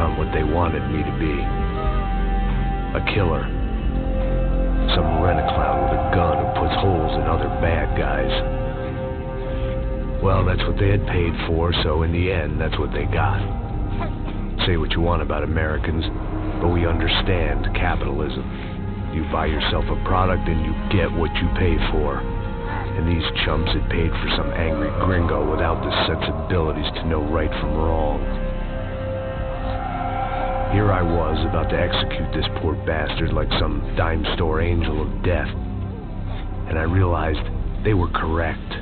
around what they wanted me to be. A killer. Some rent-a-clown with a gun who puts holes in other bad guys. Well, that's what they had paid for, so in the end, that's what they got. Say what you want about Americans, but we understand capitalism. You buy yourself a product and you get what you pay for. And these chumps had paid for some angry gringo without the sensibilities to know right from wrong. Here I was, about to execute this poor bastard like some dime store angel of death. And I realized they were correct.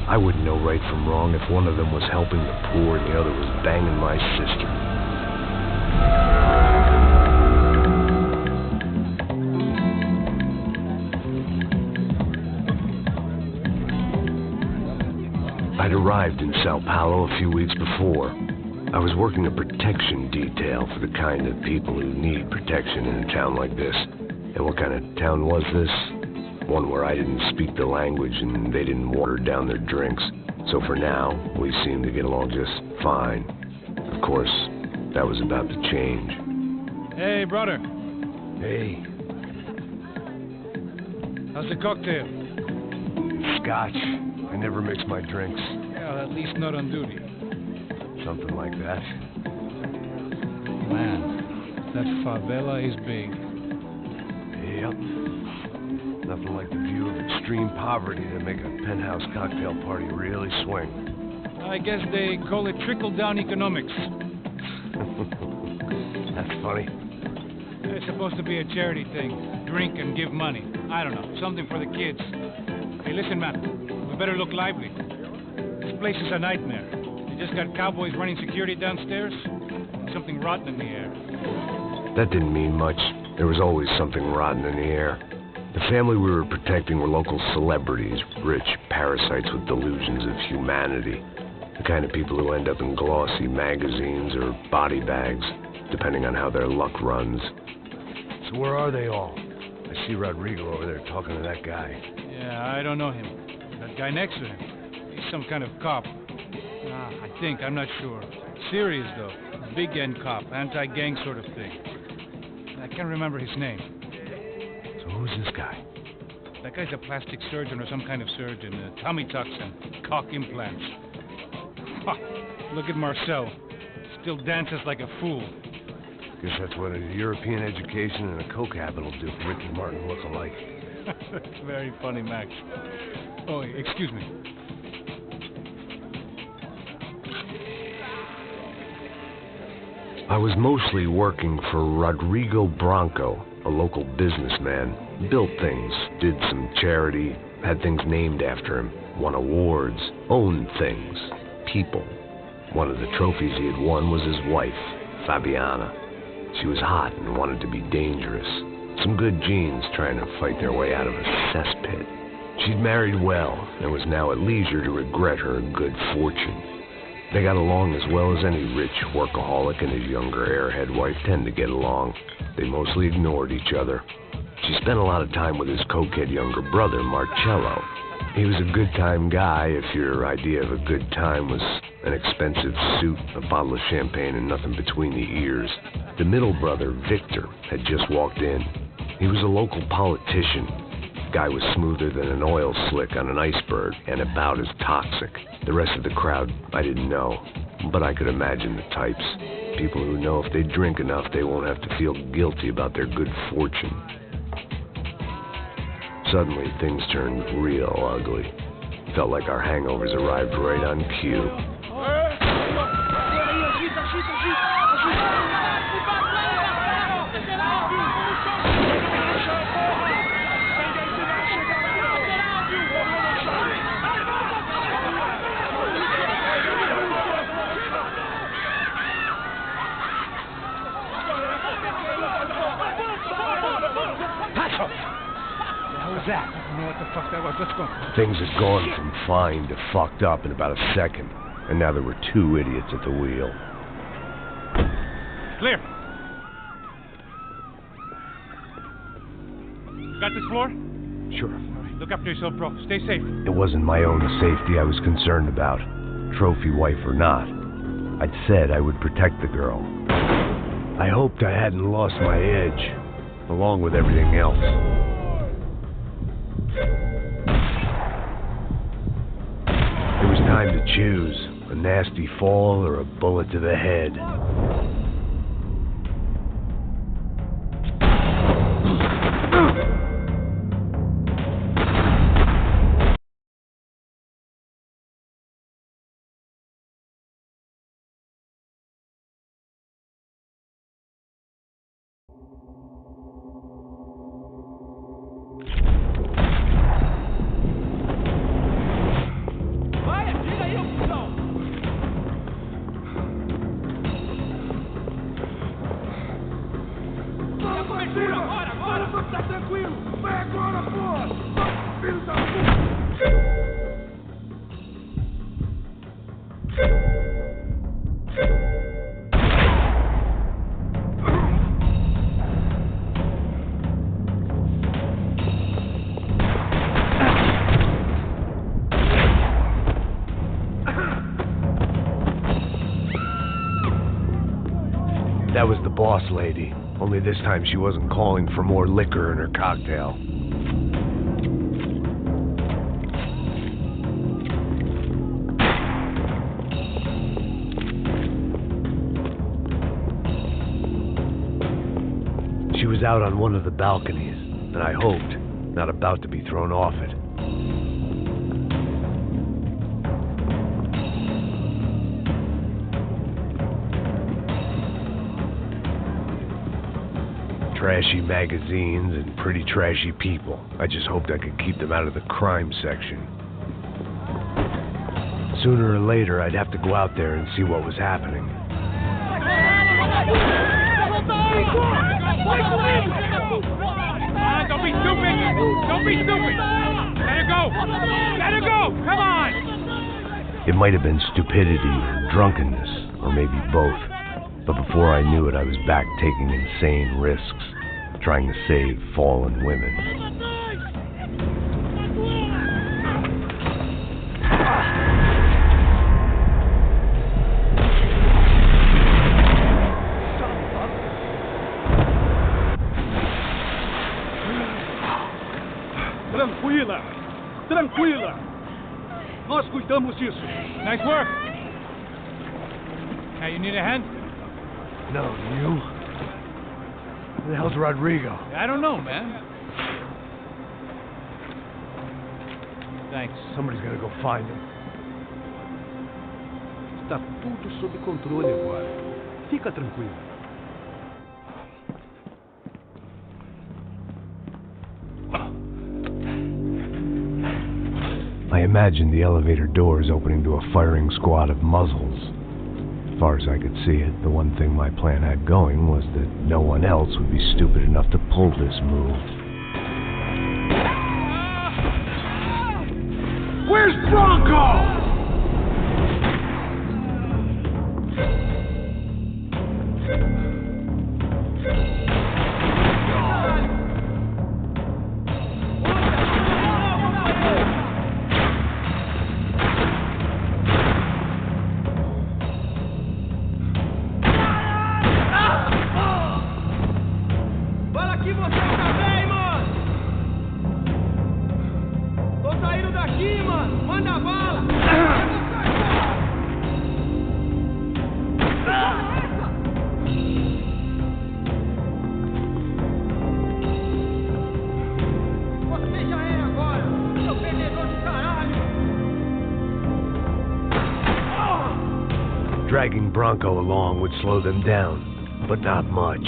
I wouldn't know right from wrong if one of them was helping the poor and the other was banging my sister. I'd arrived in Sao Paulo a few weeks before. I was working a protection detail for the kind of people who need protection in a town like this. And what kind of town was this? One where I didn't speak the language and they didn't water down their drinks. So for now, we seemed to get along just fine. Of course, that was about to change. Hey, brother. Hey. How's the cocktail? Scotch. I never mix my drinks. Well, at least not on duty. Something like that. Man, that favela is big. Yep. Nothing like the view of extreme poverty to make a penthouse cocktail party really swing. I guess they call it trickle-down economics. That's funny. It's supposed to be a charity thing. Drink and give money. I don't know, something for the kids. Hey, listen, man. We better look lively. This place is a nightmare. You just got cowboys running security downstairs. Something rotten in the air. That didn't mean much. There was always something rotten in the air. The family we were protecting were local celebrities, rich parasites with delusions of humanity. The kind of people who end up in glossy magazines or body bags, depending on how their luck runs. So where are they all? I see Rodrigo over there talking to that guy. Yeah, I don't know him. That guy next to him. He's some kind of cop. I think, I'm not sure. Serious, though. Big end cop, anti-gang sort of thing. I can't remember his name. So who's this guy? That guy's a plastic surgeon or some kind of surgeon. Tummy tucks and cock implants. Ha! Look at Marcel. Still dances like a fool. Guess that's what a European education and a coke habit will do for Ricky Martin look-alike. That's very funny, Max. Oh, excuse me. I was mostly working for Rodrigo Branco, a local businessman. Built things, did some charity, had things named after him, won awards, owned things, people. One of the trophies he had won was his wife, Fabiana. She was hot and wanted to be dangerous. Some good genes trying to fight their way out of a cesspit. She'd married well and was now at leisure to regret her good fortune. They got along as well as any rich workaholic and his younger airhead wife tend to get along. They mostly ignored each other. She spent a lot of time with his cokehead younger brother, Marcello. He was a good-time guy if your idea of a good time was an expensive suit, a bottle of champagne, and nothing between the ears. The middle brother, Victor, had just walked in. He was a local politician. The guy was smoother than an oil slick on an iceberg and about as toxic. The rest of the crowd, I didn't know, but I could imagine the types. People who know if they drink enough, they won't have to feel guilty about their good fortune. Suddenly, things turned real ugly. Felt like our hangovers arrived right on cue. That? I don't know what the fuck that was. Let's go. Things had gone from fine to fucked up in about a second, and now there were two idiots at the wheel. Clear. Got this floor? Sure. All right, look after yourself, bro. Stay safe. It wasn't my own safety I was concerned about, trophy wife or not. I'd said I would protect the girl. I hoped I hadn't lost my edge, along with everything else. It was time to choose, a nasty fall or a bullet to the head. That was the boss lady, only this time she wasn't calling for more liquor in her cocktail. She was out on one of the balconies, and I hoped, not about to be thrown off it. Trashy magazines and pretty trashy people. I just hoped I could keep them out of the crime section. Sooner or later, I'd have to go out there and see what was happening. Don't be stupid! Don't be stupid! Let her go! Let her go! Come on! It might have been stupidity or drunkenness, or maybe both. But before I knew it, I was back taking insane risks, trying to save fallen women. Tranquila! Tranquila! Nós cuidamos disso. Nice work! Now you need a hand? No, you? Who the hell's Rodrigo? I don't know, man. Thanks. Somebody's gonna go find him. Está tudo sob controle agora. Fica tranquilo. I imagined the elevator doors opening to a firing squad of muzzles. As far as I could see it, the one thing my plan had going was that no one else would be stupid enough to pull this move. Where's Bronco? Dragging Bronco along would slow them down, but not much.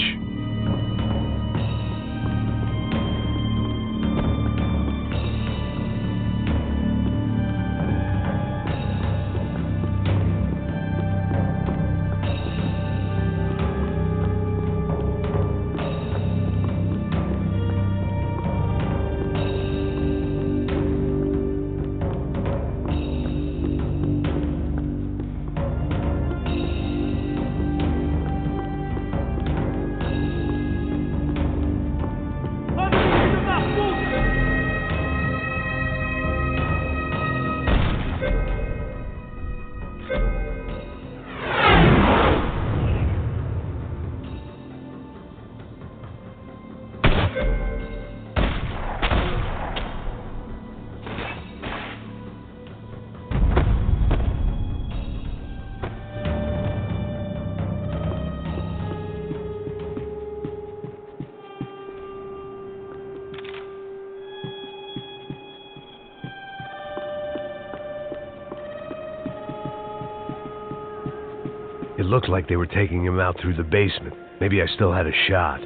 It looked like they were taking him out through the basement. Maybe I still had a shot.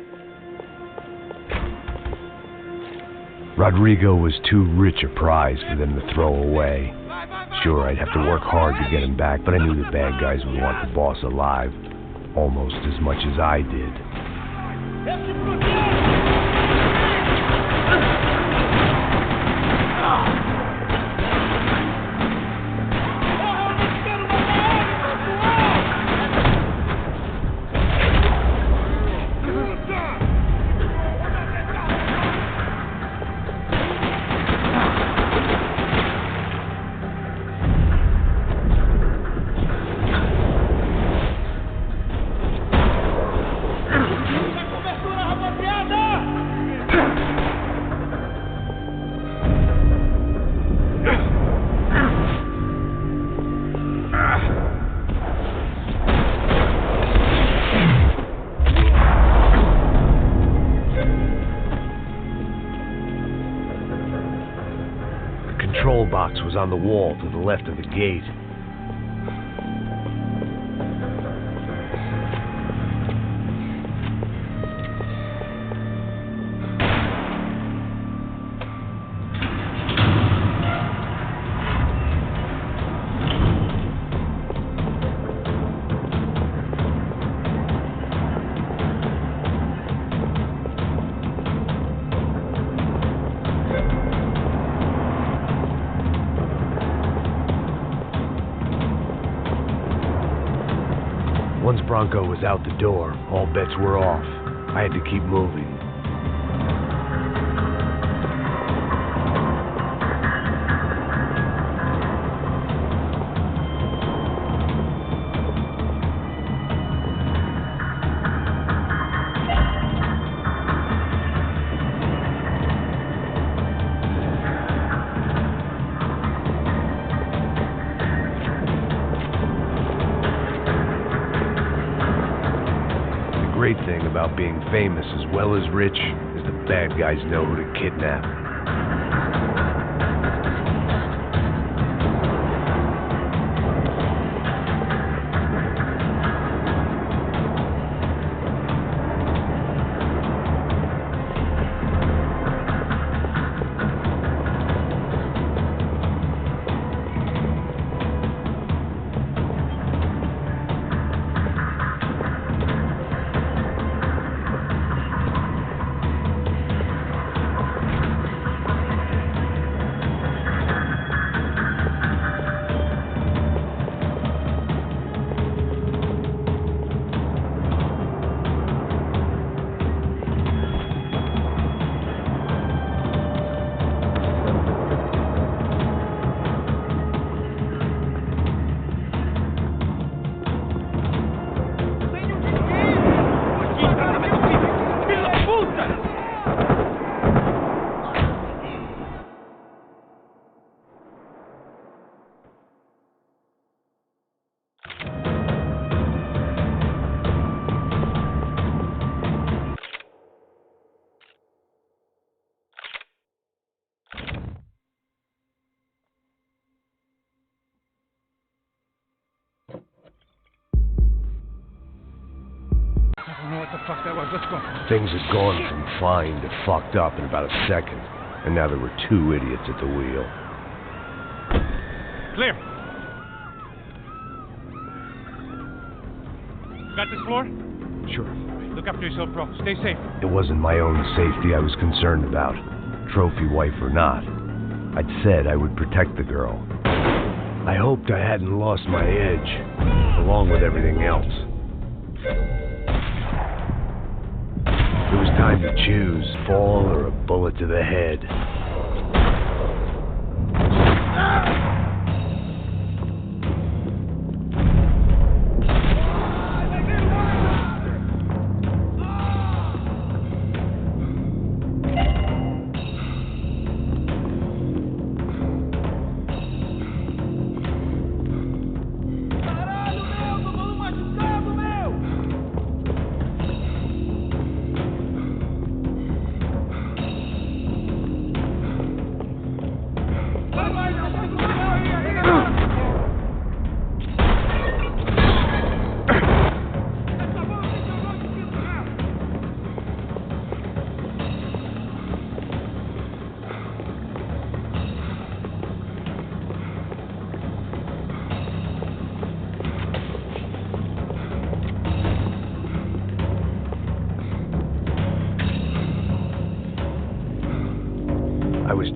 Rodrigo was too rich a prize for them to throw away. Sure, I'd have to work hard to get him back, but I knew the bad guys would want the boss alive almost as much as I did. The control box was on the wall to the left of the gate. Once Bronco was out the door, all bets were off. I had to keep moving. The great thing about being famous as well as rich is the bad guys know who to kidnap. I don't know what the fuck that was. Let's go. Things had gone from fine to fucked up in about a second, and now there were two idiots at the wheel. Clear. Got this floor? Sure. Look after yourself, bro. Stay safe. It wasn't my own safety I was concerned about, trophy wife or not. I'd said I would protect the girl. I hoped I hadn't lost my edge, along with everything else. It was time to choose, fall or a bullet to the head.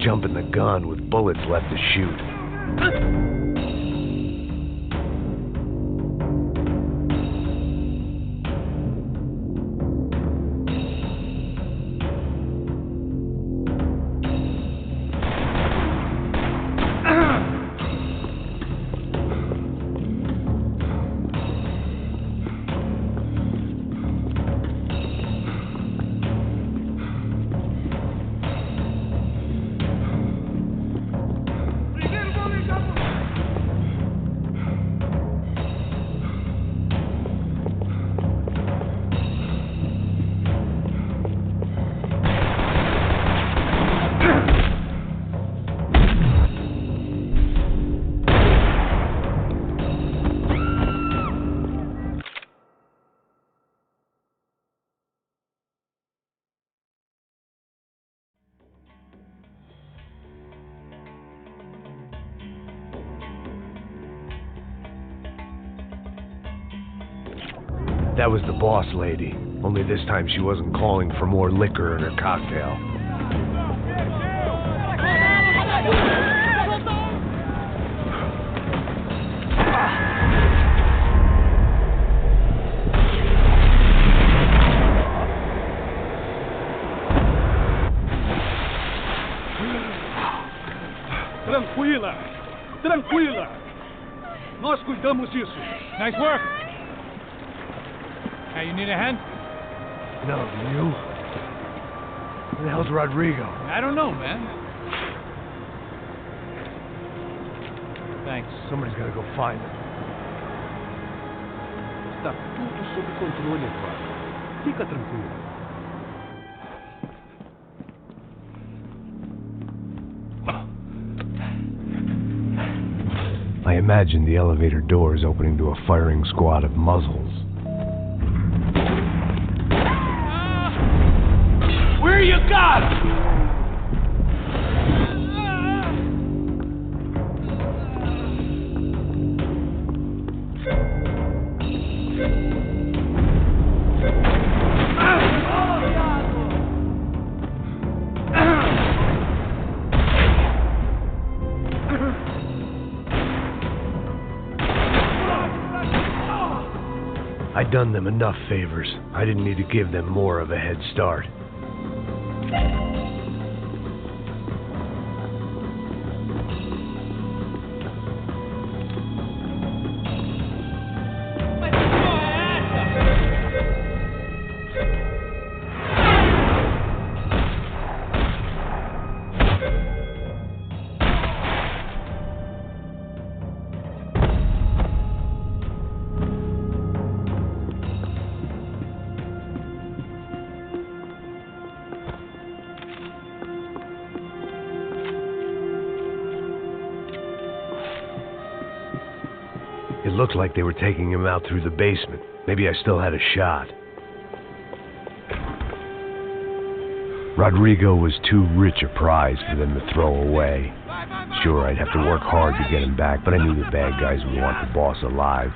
jumping the gun with bullets left to shoot. That was the boss lady, only this time she wasn't calling for more liquor in her cocktail. Tranquila! Tranquila! Nós cuidamos disso. Nice work. Hey, you need a hand? No, you? Where the hell's Rodrigo? I don't know, man. Thanks. Somebody's gotta go find him. Está tudo sob controle, Eduardo. Fica tranquilo. I imagine the elevator doors opening to a firing squad of muzzles. Where you got? I'd done them enough favors. I didn't need to give them more of a head start. It looked like they were taking him out through the basement. Maybe I still had a shot. Rodrigo was too rich a prize for them to throw away. Sure, I'd have to work hard to get him back, but I knew the bad guys would want the boss alive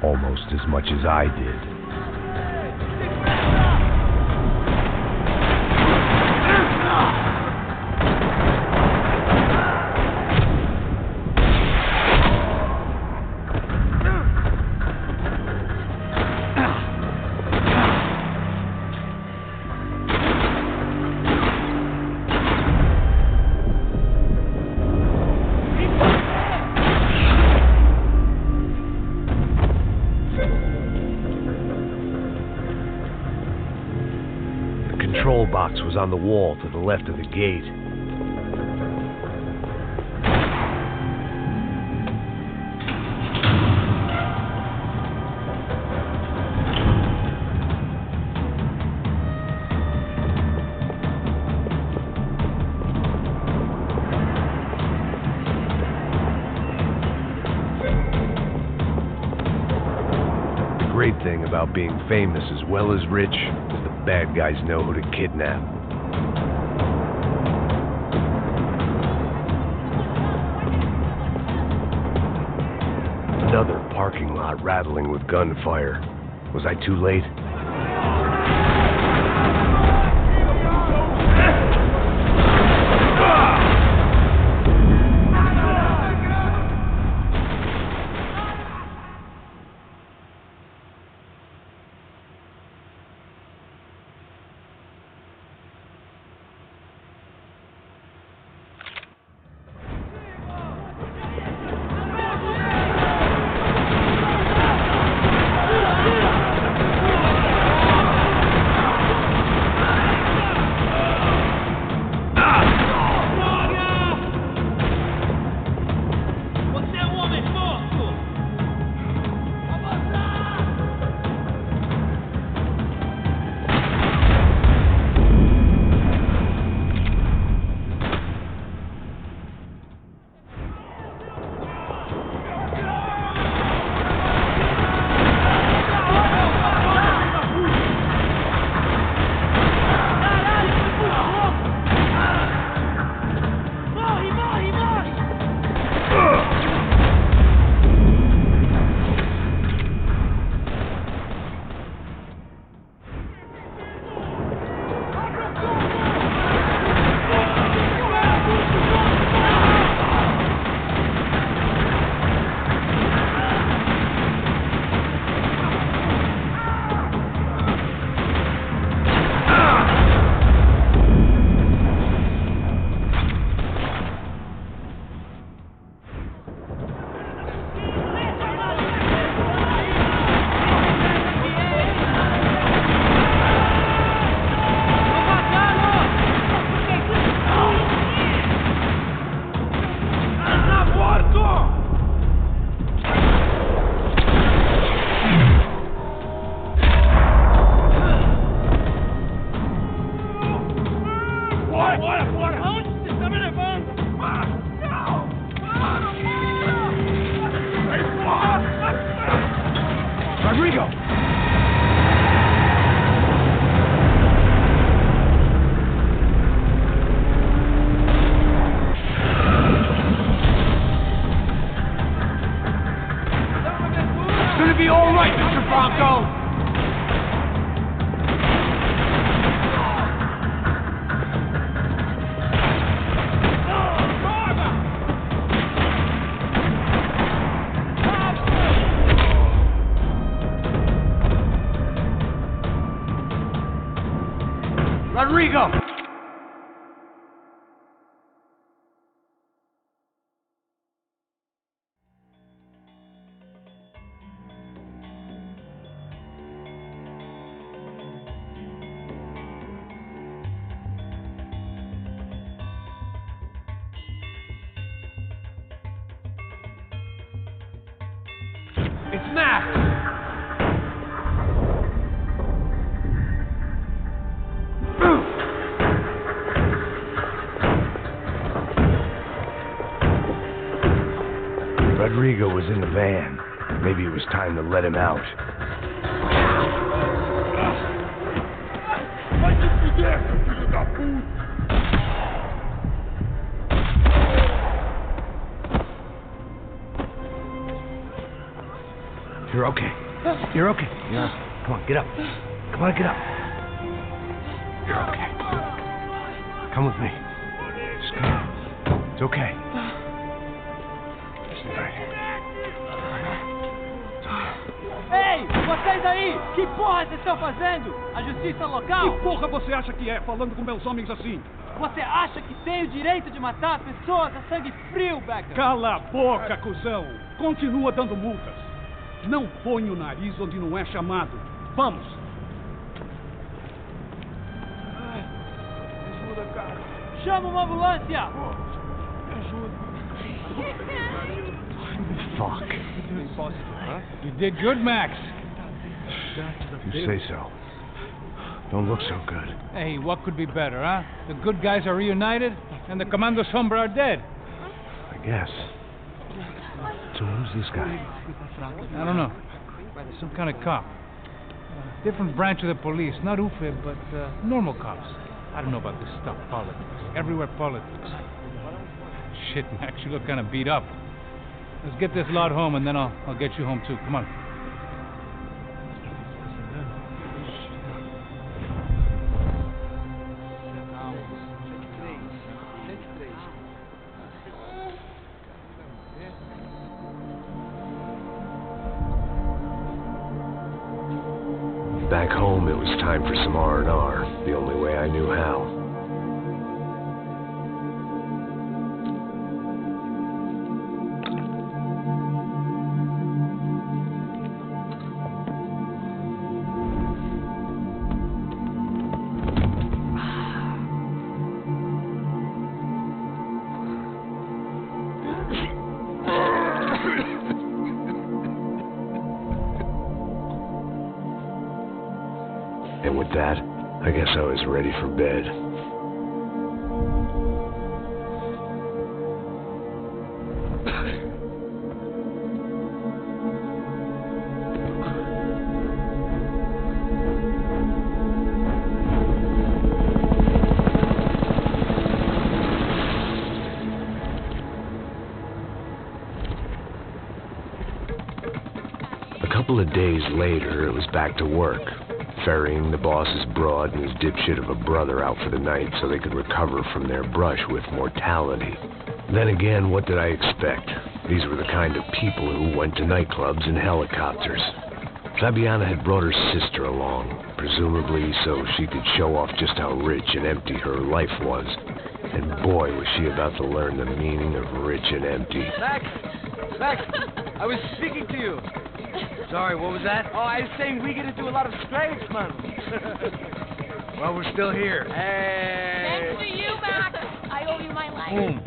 almost as much as I did. The control box was on the wall to the left of the gate. The great thing about being famous as well as rich is the bad guys know who to kidnap. Another parking lot rattling with gunfire. Was I too late? Rodrigo! It's Max! Rodrigo was in the van. Maybe it was time to let him out. Vai te fuder, seu filho da puta! You're okay. You're okay. Yeah. Come on, get up. Come on, get up. You're okay. Come with me. Just come. It's okay. Just right here. Ei, vocês aí! Que porra vocês estão fazendo? A justiça local? Que porra você acha que é, falando com meus homens assim? Você acha que tem o direito de matar pessoas a sangue frio, Becker? Cala a boca, cuzão! Continua dando multas. Não põe o nariz onde não é chamado. Vamos! Ajuda, cara. Chama uma ambulância! Fuck. You did good, Max. You say so. Don't look so good. Hey, what could be better, huh? The good guys are reunited, and the Commando Sombra are dead. I guess. So who's this guy? I don't know. Some kind of cop. Different branch of the police. Not UFE, but normal cops. I don't know about this stuff. Politics. Everywhere politics. Shit, Max, you look kind of beat up. Let's get this lot home, and then I'll get you home, too. Come on. Back home, it was time for some R&R, the only way I knew how. And with that, I guess I was ready for bed. A couple of days later, it was back to work. Ferrying the boss's broad and his dipshit of a brother out for the night so they could recover from their brush with mortality. Then again, what did I expect? These were the kind of people who went to nightclubs in helicopters. Fabiana had brought her sister along, presumably so she could show off just how rich and empty her life was. And boy, was she about to learn the meaning of rich and empty. Max! Max! I was speaking to you. Sorry, what was that? Oh, I was saying we get to do a lot of strikes, man. Well, we're still here. Hey! Thanks to you, Max. I owe you my life. Boom.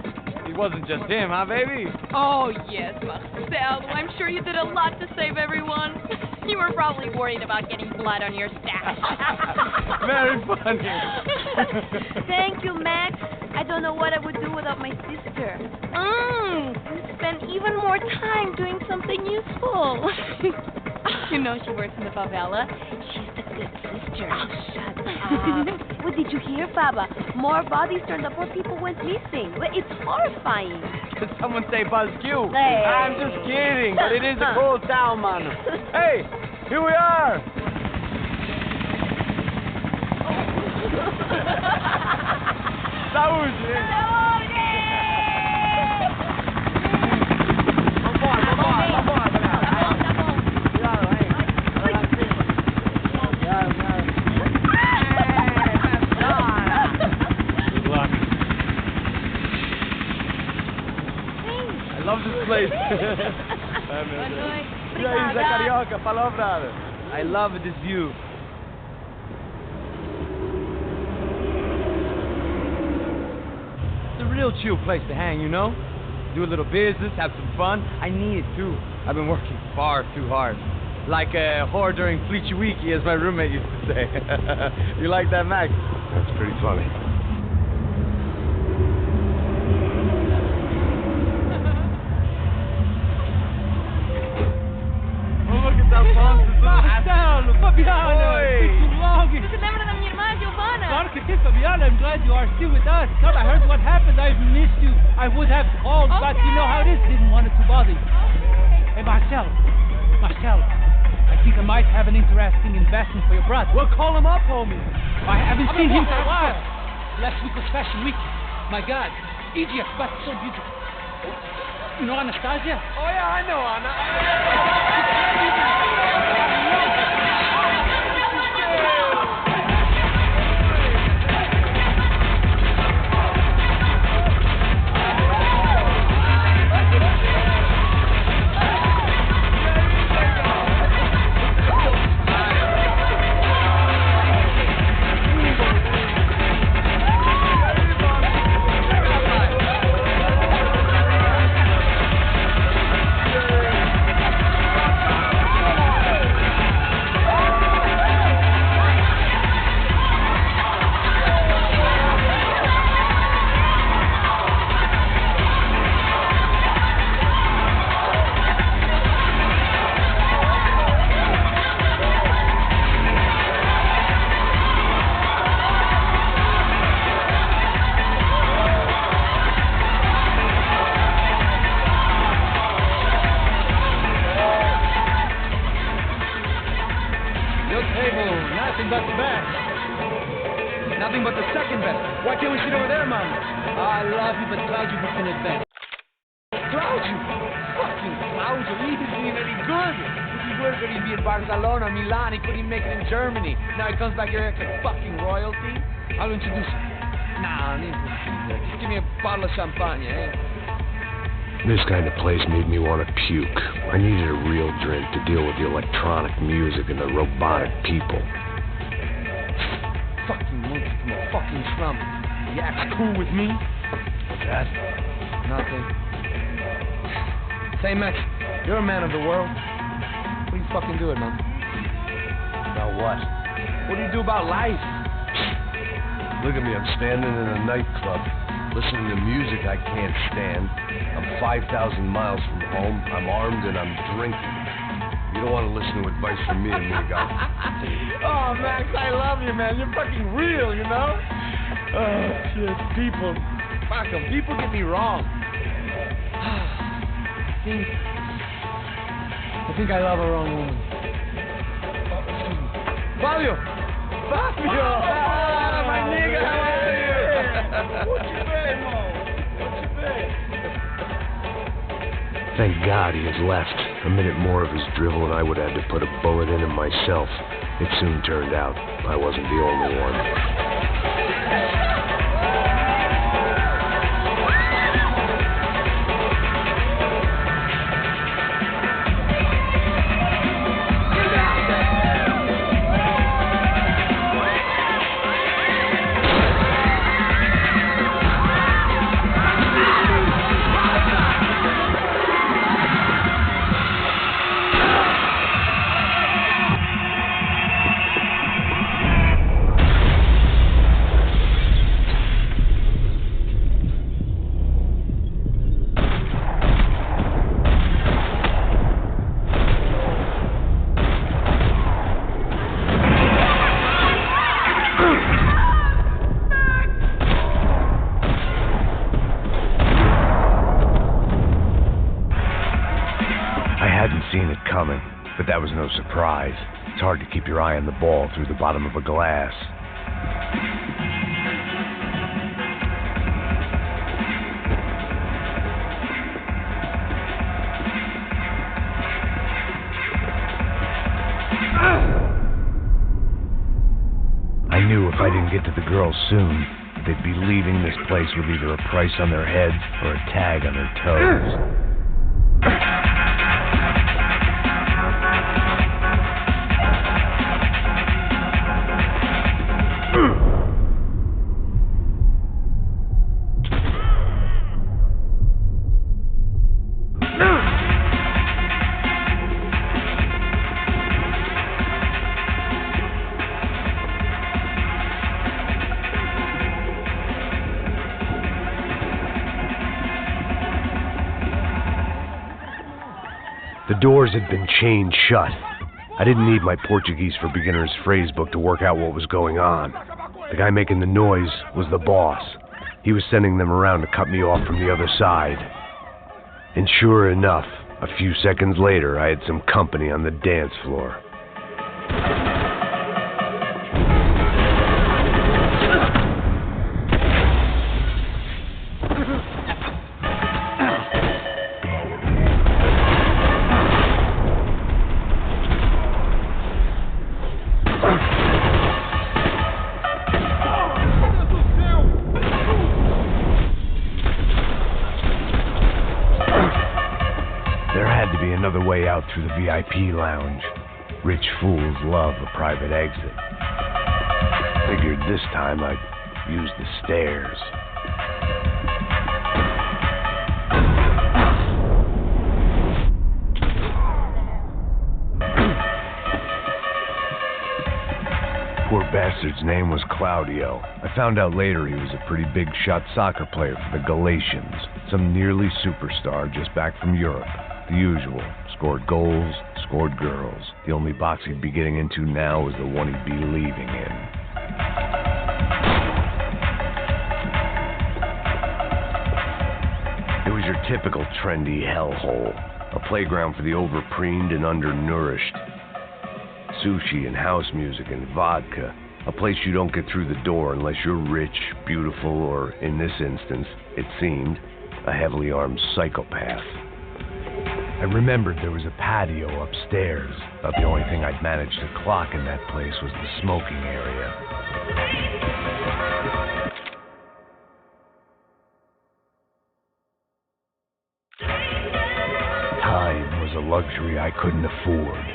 It wasn't just him, huh, baby? Oh, yes, Marcel. I'm sure you did a lot to save everyone. You were probably worried about getting blood on your stash. Very funny. Thank you, Max. I don't know what I would do without my sister. Spend even more time doing something useful. You know she works in the favela. She's the good sister. Oh, shut up. What did you hear, Baba? More bodies turned up where people went missing. It's horrifying. Did someone say Buzz Q? Hey. I'm just kidding, but it is a cool town, man. Hey, here we are. Saúde! love this place. E aí, Zé Carioca, falou, brother. I love this view. It's a real chill place to hang, you know? Do a little business, have some fun. I need it too. I've been working far too hard. Like a whore during Fleechy Weeky, as my roommate used to say. You like that, Max? That's pretty funny. Oh, look at that fun. Marcelo, Fabiana, it's been too long. Você lembra da minha irmã, Giovanna? Claro que sim, Fabiana. I'm glad you are still with us. Come, I heard what happened. I've missed you. I would have called, but you know how it is. Didn't want it to bother you. Hey, Marcelo, I think I might have an interesting investment for your brother. Well, call him up, homie. I haven't seen him for a while. Last week was Fashion Week. My God, Egypt, but so beautiful. You know Anastasia? Oh, yeah, I know, Anna. Nothing but the best. Nothing but the second best. Why can't we sit over there, Mom? I love you, but Claudio gets in advance. Claudio? Fucking Claudio. He isn't even any good. If he were going to be in Barcelona, Milan, he couldn't make it in Germany. Now he comes back here like fucking royalty. I'll introduce you. Nah, just give me a bottle of champagne, eh? This kind of place made me want to puke. I needed a real drink to deal with the electronic music and the robotic people. Fucking monkey from a fucking slum. You act cool with me? What's that? Nothing. Say, Max, you're a man of the world. What do you fucking do it, man? About what? What do you do about life? Look at me, I'm standing in a nightclub, listening to music I can't stand. I'm 5,000 miles from home, I'm armed and I'm drinking. You don't want to listen to advice from me, amigo. Oh, Max, I love you, man. You're fucking real, you know? Oh, shit. People. Fuck 'em. People get me wrong. I think I love a wrong woman. Oh, excuse me. Fabio! Fabio! Ah, my nigga, how are you? What you been, Mo? What you been? Thank God he has left. A minute more of his drivel and I would have had to put a bullet in him myself. It soon turned out I wasn't the only one. Coming, but that was no surprise. It's hard to keep your eye on the ball through the bottom of a glass. I knew if I didn't get to the girls soon, they'd be leaving this place with either a price on their heads or a tag on their toes. The doors had been chained shut. I didn't need my Portuguese for Beginners phrase book to work out what was going on. The guy making the noise was the boss. He was sending them around to cut me off from the other side. And sure enough, a few seconds later, I had some company on the dance floor. Another way out through the VIP lounge. Rich fools love a private exit. Figured this time I'd use the stairs. Poor bastard's name was Claudio. I found out later he was a pretty big shot soccer player for the Galatians, some nearly superstar just back from Europe. The usual. Scored goals, scored girls. The only box he'd be getting into now was the one he'd be leaving in. It was your typical trendy hellhole. A playground for the overpreened and undernourished. Sushi and house music and vodka. A place you don't get through the door unless you're rich, beautiful, or, in this instance, it seemed, a heavily armed psychopath. I remembered there was a patio upstairs. About the only thing I'd managed to clock in that place was the smoking area. Time was a luxury I couldn't afford.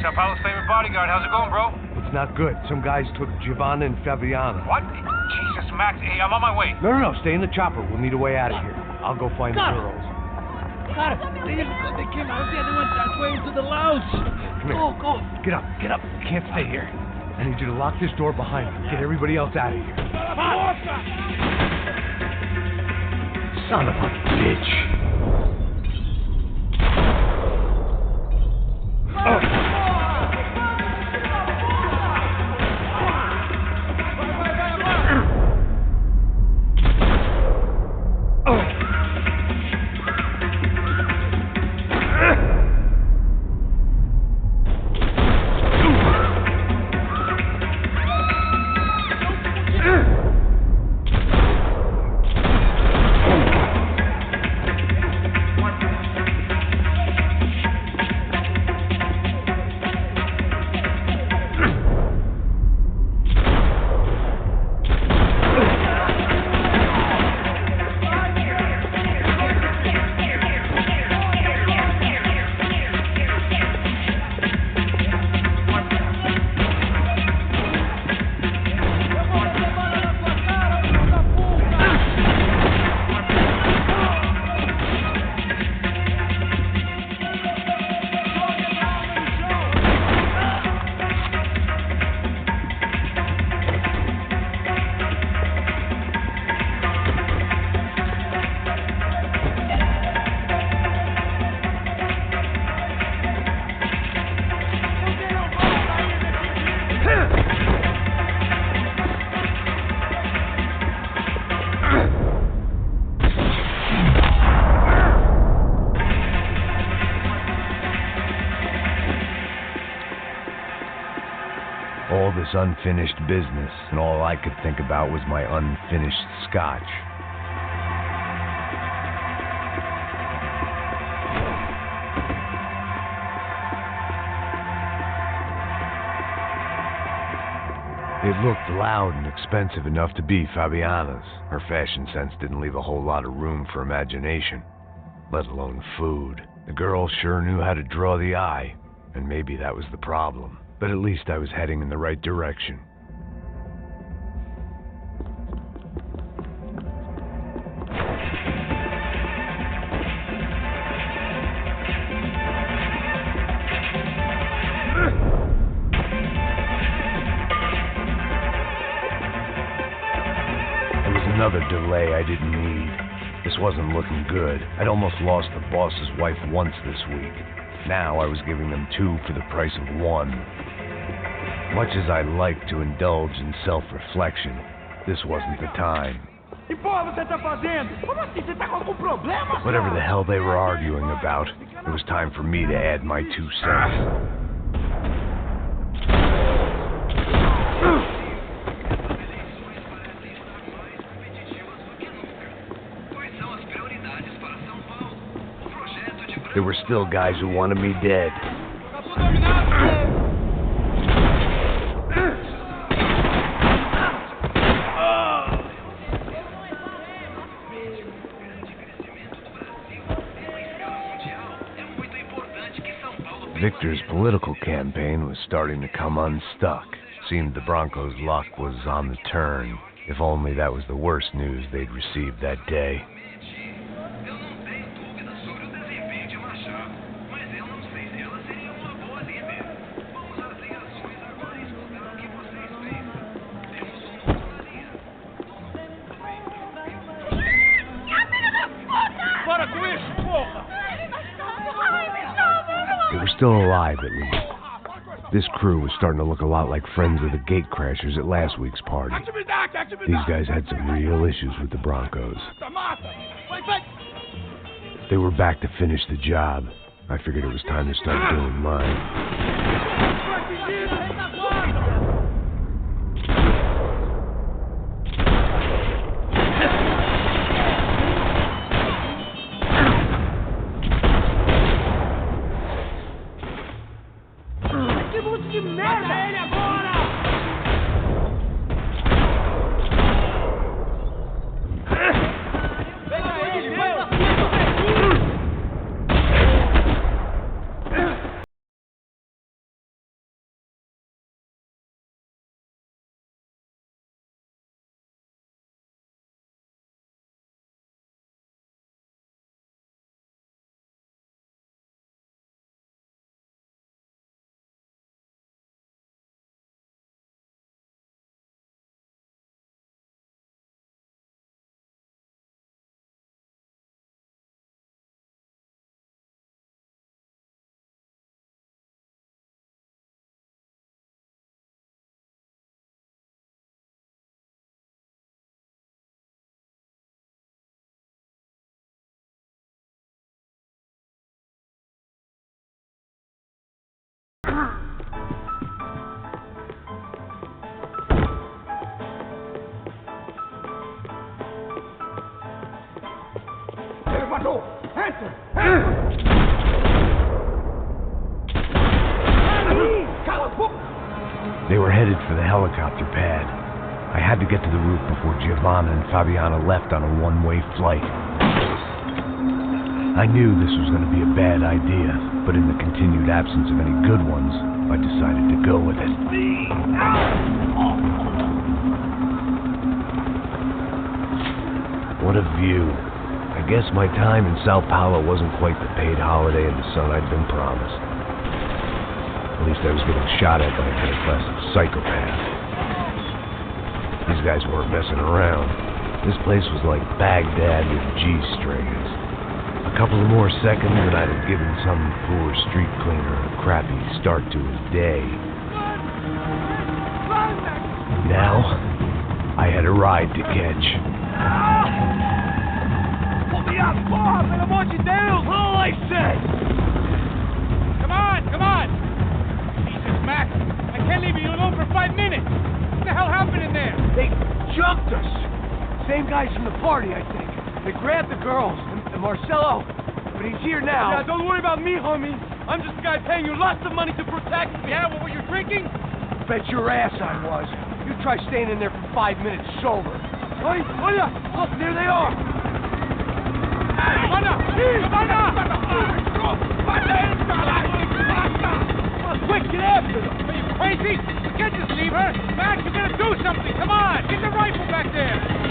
Sao Paulo's favorite bodyguard. How's it going, bro? It's not good. Some guys took Giovanna and Fabiana. What? Jesus, Max. Hey, I'm on my way. No. Stay in the chopper. We'll need a way out of here. I'll go find the girls. Got it. They came out there. They went that way into the lounge. Come here. Go. Get up. You can't stay here. I need you to lock this door behind you. Get everybody else out of here. Son of a bitch. All this unfinished business, and all I could think about was my unfinished scotch. It looked loud and expensive enough to be Fabiana's. Her fashion sense didn't leave a whole lot of room for imagination, let alone food. The girl sure knew how to draw the eye, and maybe that was the problem. But at least I was heading in the right direction. Another delay I didn't need. This wasn't looking good. I'd almost lost the boss's wife once this week. Now I was giving them 2 for the price of 1. Much as I like to indulge in self-reflection, this wasn't the time. Whatever the hell they were arguing about, it was time for me to add my 2 cents. There were still guys who wanted me dead. Victor's political campaign was starting to come unstuck. Seemed the Broncos' luck was on the turn. If only that was the worst news they'd received that day. They were still alive, at least. This crew was starting to look a lot like friends of the gatecrashers at last week's party. These guys had some real issues with the Broncos. They were back to finish the job. I figured it was time to start doing mine. They were headed for the helicopter pad. I had to get to the roof before Giovanna and Fabiana left on a one-way flight. I knew this was going to be a bad idea, but in the continued absence of any good ones, I decided to go with it. What a view. I guess my time in Sao Paulo wasn't quite the paid holiday in the sun I'd been promised. At least I was getting shot at by a middle-class psychopath. These guys weren't messing around. This place was like Baghdad with G-strings. A couple of more seconds and I'd have given some poor street cleaner a crappy start to his day. Now, I had a ride to catch. Pelo amor de Deus! All I said! Come on! Jesus, Max! I can't leave you alone for 5 5 minutes. What the hell happened in there? They jumped us. Same guys from the party, I think. They grabbed the girls and Marcelo, but he's here now. Yeah, don't worry about me, homie. I'm just a guy paying you lots of money to protect me. Yeah, what were you drinking? Bet your ass I was. You try staying in there for 5 minutes sober. Hey, oh yeah, look, there they are. Quick, get after them. Are you crazy? We can't just leave her. Max, you gotta do something. Come on, get the rifle back there.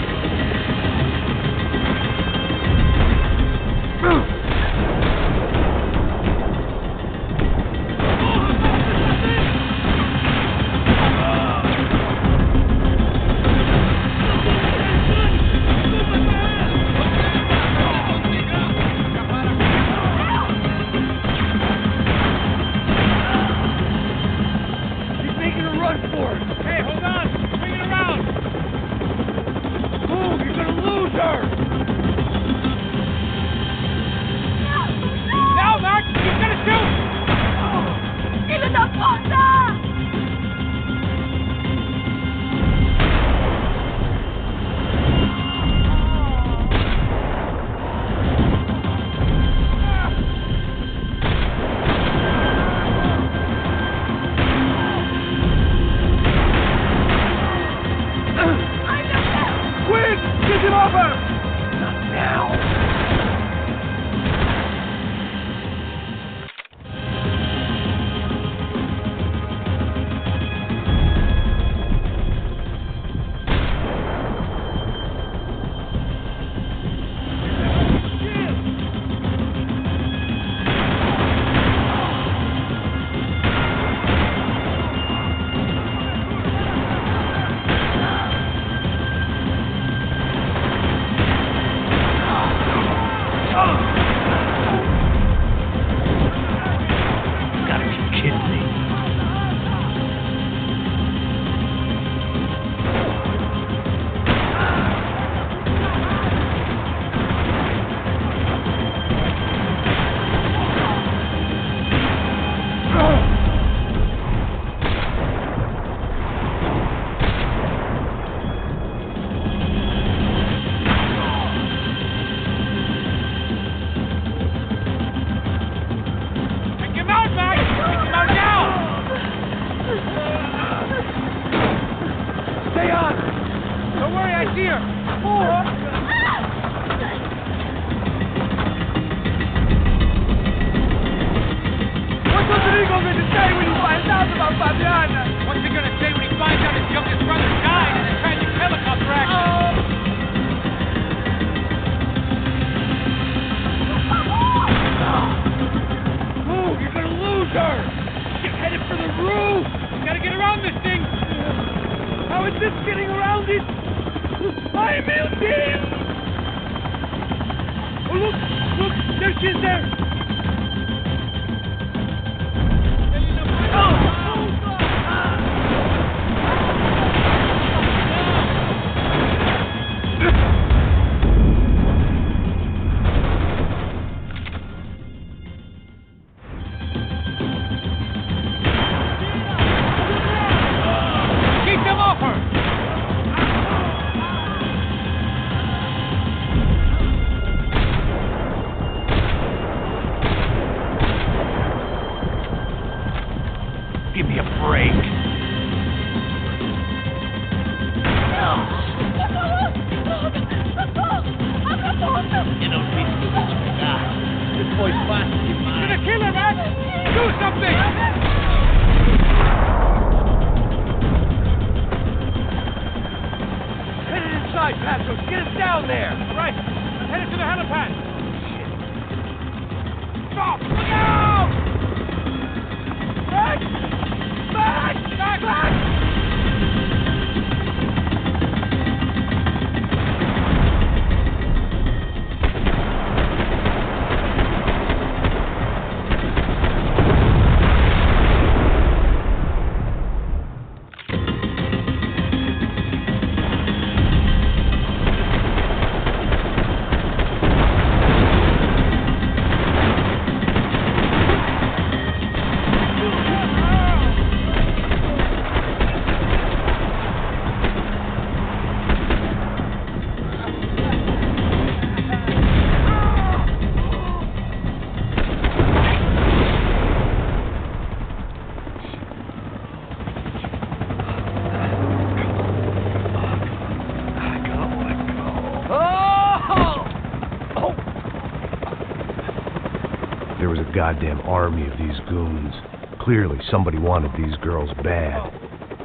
goddamn army of these goons. Clearly, somebody wanted these girls bad.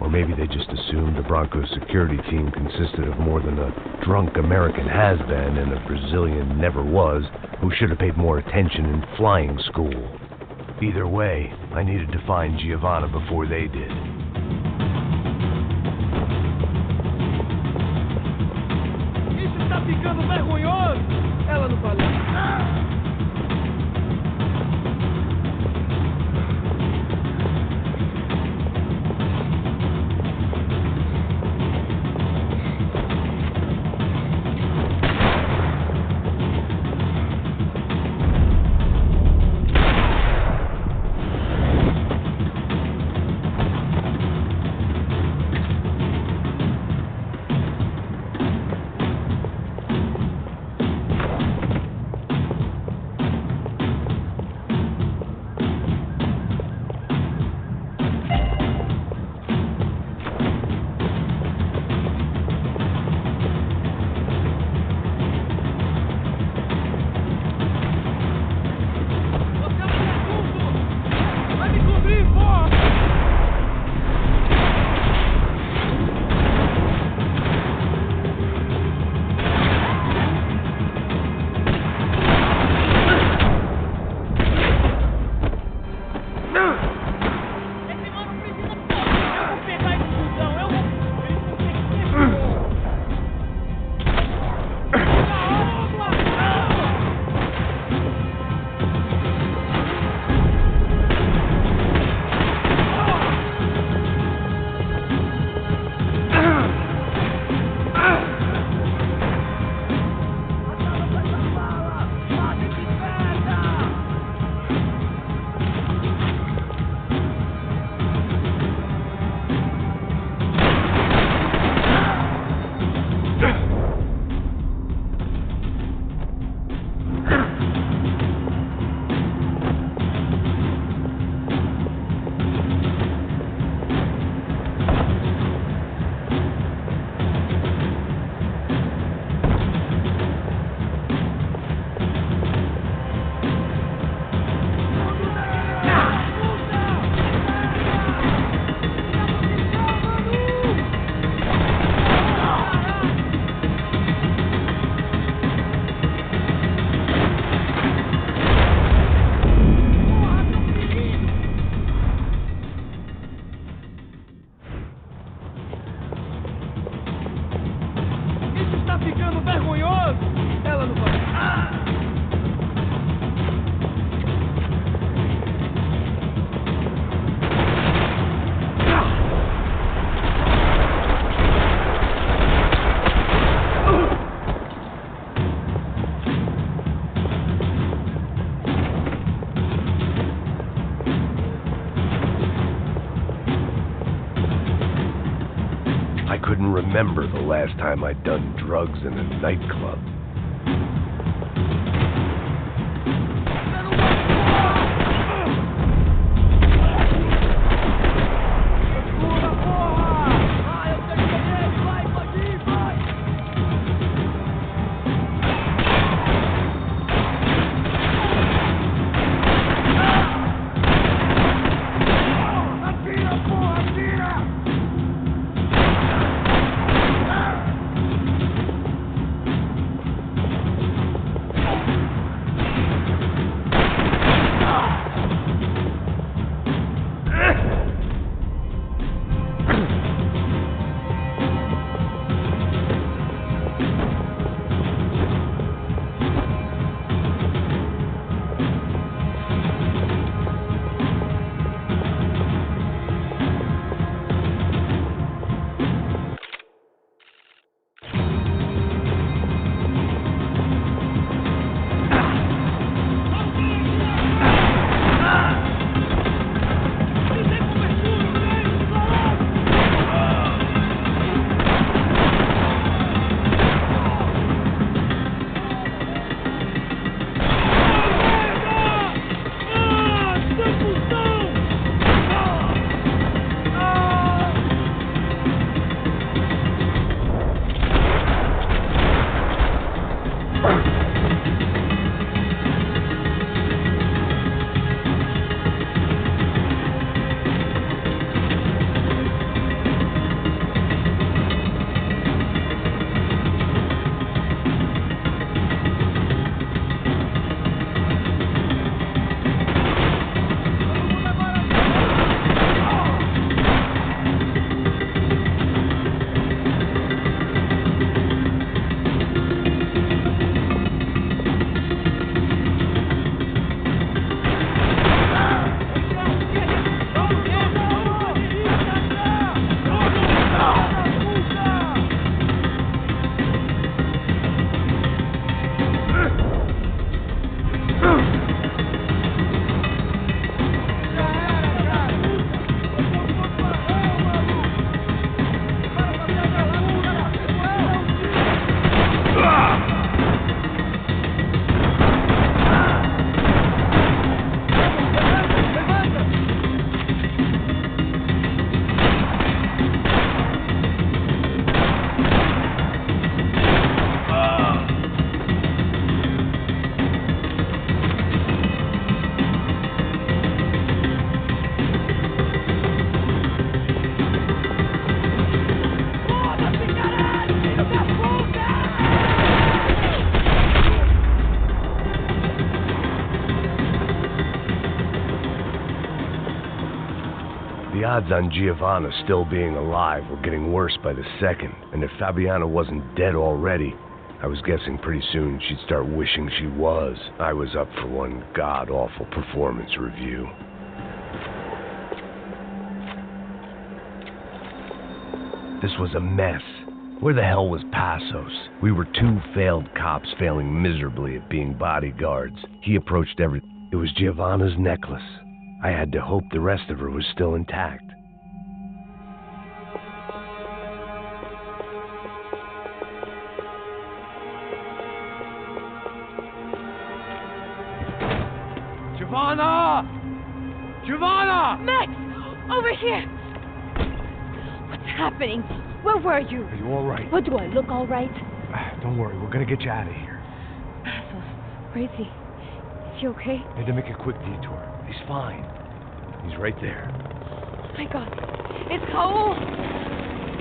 Or maybe they just assumed the Broncos security team consisted of more than a drunk American has-been and a Brazilian never-was who should have paid more attention in flying school. Either way, I needed to find Giovanna before they did. Isso está ficando vergonhoso! Ela não falou. I couldn't remember the last time I'd done drugs in a nightclub. odds on Giovanna still being alive were getting worse by the second, and if Fabiana wasn't dead already, I was guessing pretty soon she'd start wishing she was. I was up for one god-awful performance review. This was a mess. Where the hell was Passos? We were two failed cops failing miserably at being bodyguards. He approached everything. It was Giovanna's necklace. I had to hope the rest of her was still intact. Giovanna! Giovanna! Max! Over here! What's happening? Where were you? Are you all right? What, do I look all right? Don't worry, we're gonna get you out of here. Passos, where is he? Is he okay? Had to make a quick detour. He's fine. He's right there. Oh my God. It's Raul!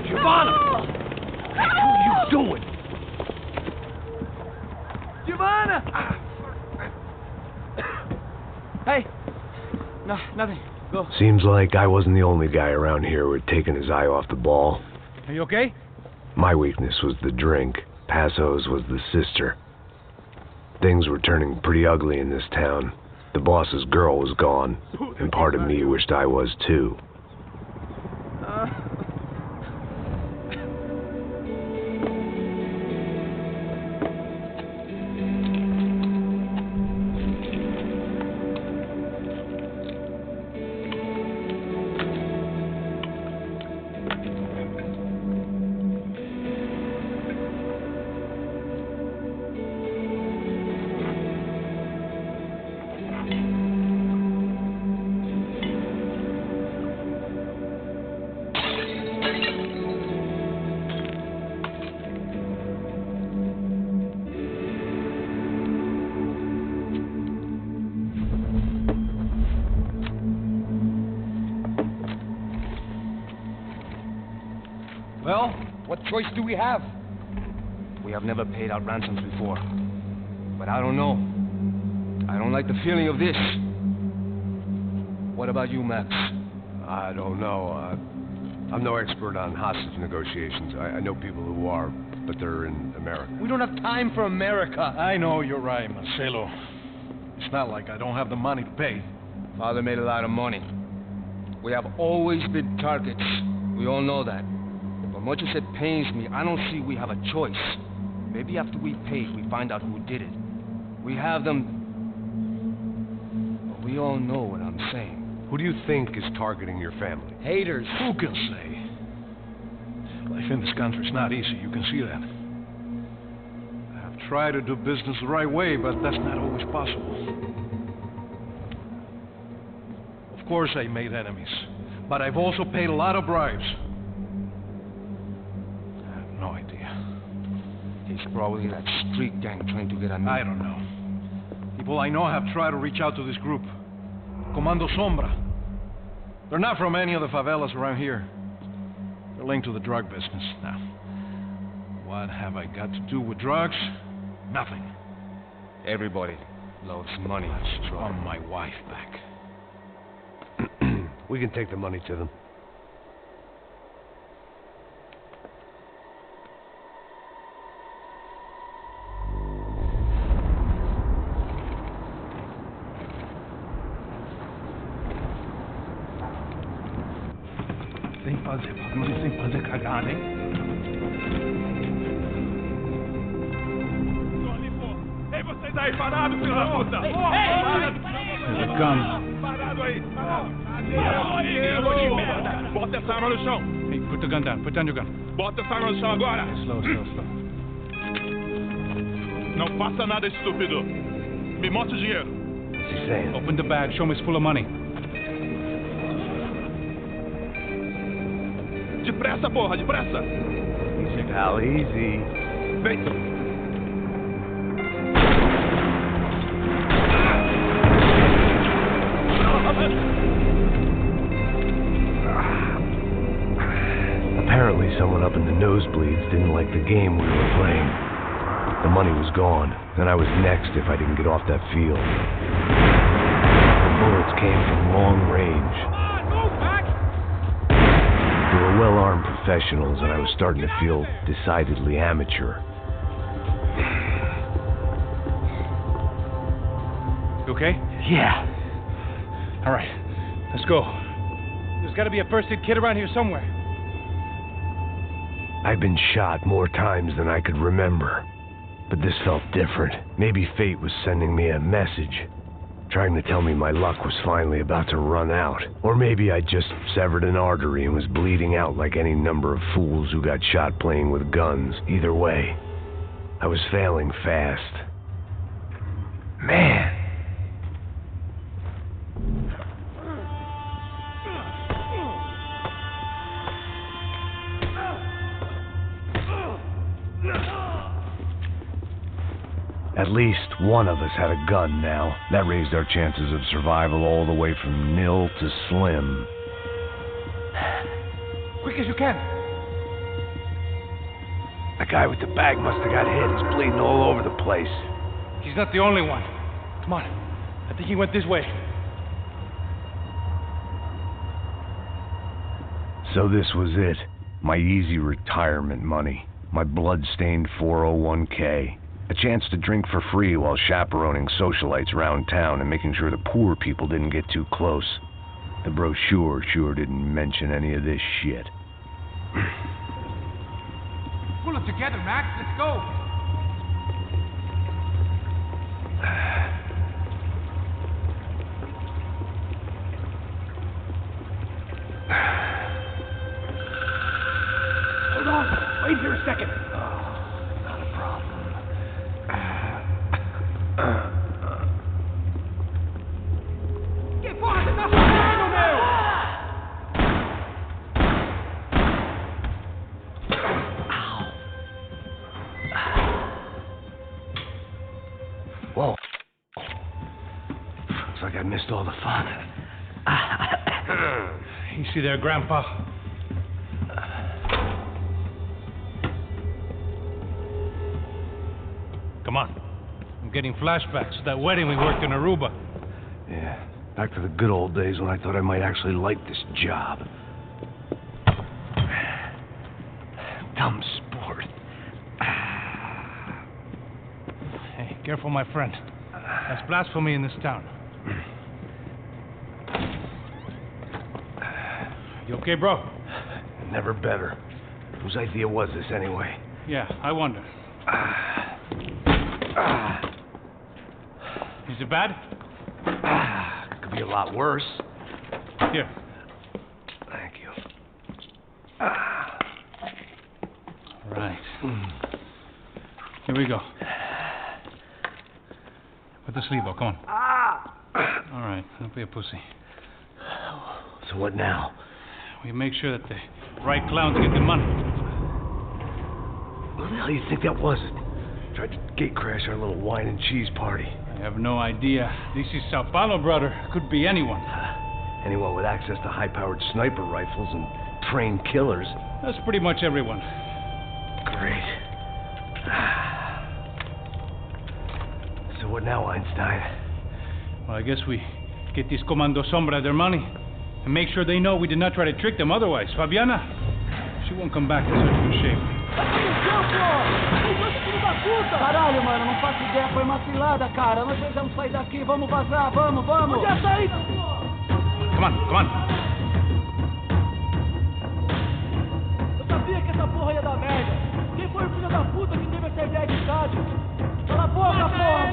Giovanna! Raul! What are you doing? Giovanna! Hey! No, nothing. Go. Seems like I wasn't the only guy around here who had taken his eye off the ball. Are you okay? My weakness was the drink. Passos was the sister. Things were turning pretty ugly in this town. The boss's girl was gone, and part of me wished I was too. Well, what choice do we have? We have never paid out ransoms before. But I don't know. I don't like the feeling of this. What about you, Max? I don't know. I'm no expert on hostage negotiations. I know people who are, but they're in America. We don't have time for America. I know you're right, Marcelo. It's not like I don't have the money to pay. Father made a lot of money. We have always been targets. We all know that. But much as it pains me, I don't see we have a choice. Maybe after we pay, we find out who did it. We have them... But we all know what I'm saying. Who do you think is targeting your family? Haters. Who can say? Life in this country's not easy, you can see that. I have tried to do business the right way, but that's not always possible. Of course I made enemies, but I've also paid a lot of bribes. I have no idea. He's probably that street gang trying to get at me. I don't know. People I know have tried to reach out to this group. Comando Sombra. They're not from any of the favelas around here. They're linked to the drug business. Now, what have I got to do with drugs? Nothing. Everybody loves money. Let's draw my wife back. We can take the money to them. Sem fazer cagada, hein? Ei, vocês aí, parados, filho da puta! There's a gun. Parado aí! Bota essa arma no chão! Hey, put the gun down. Put down your gun. Bota essa arma no chão agora! Slow. Não faça nada, estúpido! Me mostre o dinheiro! What's he saying? Open the bag. Show me it's full of money. Depressa, porra, depressa! Easy, pal, easy. Feito! Apparently someone up in the nosebleeds didn't like the game we were playing. The money was gone, and I was next if I didn't get off that field. The bullets came from long range. well-armed professionals, and I was starting to feel decidedly amateur. You okay? Yeah. All right, let's go. There's got to be a first-aid kit around here somewhere. I've been shot more times than I could remember, but this felt different. Maybe fate was sending me a message, trying to tell me my luck was finally about to run out. Or maybe I just severed an artery and was bleeding out like any number of fools who got shot playing with guns. Either way, I was failing fast. Man. At least one of us had a gun now. That raised our chances of survival all the way from nil to slim. Quick as you can. The guy with the bag must have got hit. He's bleeding all over the place. He's not the only one. Come on. I think he went this way. So this was it. My easy retirement money. My blood-stained 401k. A chance to drink for free while chaperoning socialites around town and making sure the poor people didn't get too close. The brochure sure didn't mention any of this shit. Pull it together, Max. Let's go. Hold on. Wait here a second. Not a problem. Que porra você tá fazendo, meu? Whoa. Looks like I missed all the fun. Easy there, Grandpa. Come on. I'm getting flashbacks to that wedding we worked in Aruba. Yeah, back to the good old days when I thought I might actually like this job. Dumb sport. Hey, careful, my friend. That's blasphemy in this town. You okay, bro? Never better. Whose idea was this anyway? Yeah, I wonder. Is it bad? Could be a lot worse. Here. Thank you. Right. Here we go. Put the sleeve on, come on. All right, don't be a pussy. So what now? We make sure that the right clowns get the money. What the hell do you think that was? Tried to gate crash our little wine and cheese party. I have no idea. This is Sao Paulo, brother. Could be anyone. Anyone with access to high-powered sniper rifles and trained killers. That's pretty much everyone. Great. So what now, Einstein? Well, I guess we get these Comando Sombra their money and make sure they know we did not try to trick them otherwise. Fabiana, she won't come back in such good shape. Caralho, mano, não faço ideia, foi uma cilada, cara. Nós precisamos sair daqui, vamos vazar, vamos! Onde é a saída? Come on, come on. Eu sabia que essa porra ia dar merda. Quem foi o filho da puta que teve essa ideia de estádio? Cala a boca, porra!